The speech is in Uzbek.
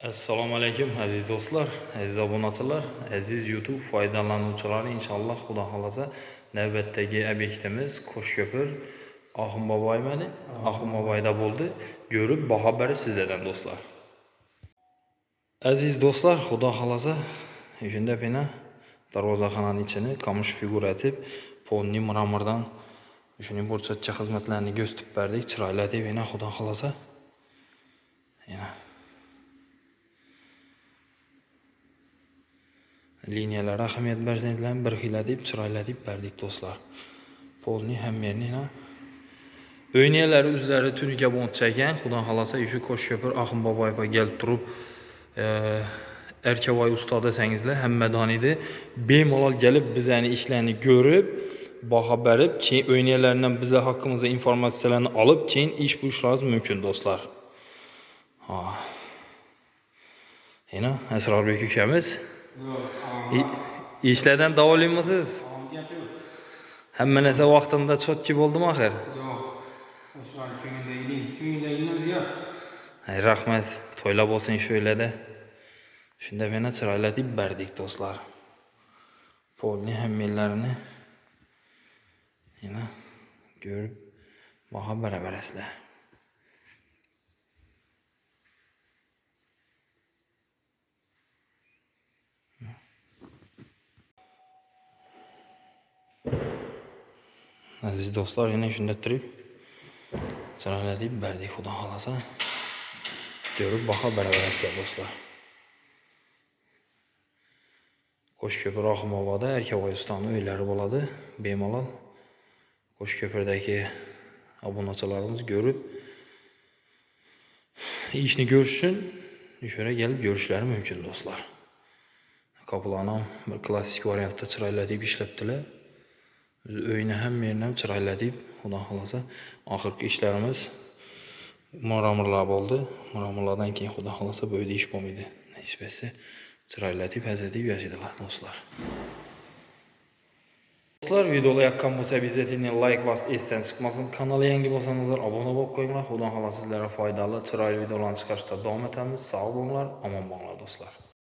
Assalomu alaykum aziz do'stlar, aziz obunachilar, aziz YouTube foydalanuvchilari, inshaalloh Xudo xolasa navbatdagi obyektimiz Qo'shko'pir Oxunboboymani. Oxunboboyda bo'ldi. Ko'rib baho berish sizlardan do'stlar. Aziz do'stlar, Xudo xolasa shunda pena darvozaxonaning ichini qamish figurativ polni mramordan shuning burchakcha xizmatlarini ko'rsatib berdik. Chiroyli deb yana Xudo xolasa. Yana liniyalar ahamiyat bersangizlar bir xil deb chiroyli deb berdik do'stlar. Polni ham yerni o'ynayalar o'zlari tunuka bo'ntcha ekan. Xudo xolasa shu Qo'shko'pir Oxunboboyga kelib turib Erkavoy usto desangizlar hammadan edi. Bemalol kelib bizani ishlarni ko'rib, baho berib, keyin o'ynayalardan bizlar haqqimizda informatsiyalarni olib, keyin ish buyurishingiz mumkin do'stlar. Yana Asrorbek ukamiz ishlardan davolanmasiz? Hamma narsa vaqtida chotki bo'ldimi axir? Yo'q. O'shan ko'ngildagimiz yo'q. Rahmat. To'ylab olsin shu o'ylada. Shunda meni chiroyli deb berdik do'stlar. Polni hammallarini yana ko'rib baho beraverasizlar. Aziz do'stlar, yana shunda turib chiroyli deb berdik Xudo xolasa. Ko'rib baho beraverasizlar do'stlar. Qo'shko'pir Oxunboboda Erkavoy ustoning uylari bo'ladi. Bemalol Qo'shko'pirdagi obunachilarimiz ko'rib ishni ko'rishsin, o'shara kelib ko'rishlari mumkin do'stlar. Qoplanam bir klassik variantda chiroyli deb ishlabdilar. O'yini ham yerni ham chiroyli deb Xudo xolasa oxirgi ishlarimiz muramirlar bo'ldi. Muramirlardan keyin Xudo xolasa bu yerda ish bo'lmaydi. Nasib etsa chiroyli deb hazatib yashaydilar do'stlar. Do'stlar, videoga yoqqan bo'lsa, обязательно like bosib, esdan chiqmasin. Kanalga yangi bo'lsanizlar, obuna bo'lib qo'yinglar. Xudo xolasa sizlarga foydali, chiroyli videolarni chiqarishda davom etamiz. Sog' bo'linglar, omon bo'linglar do'stlar.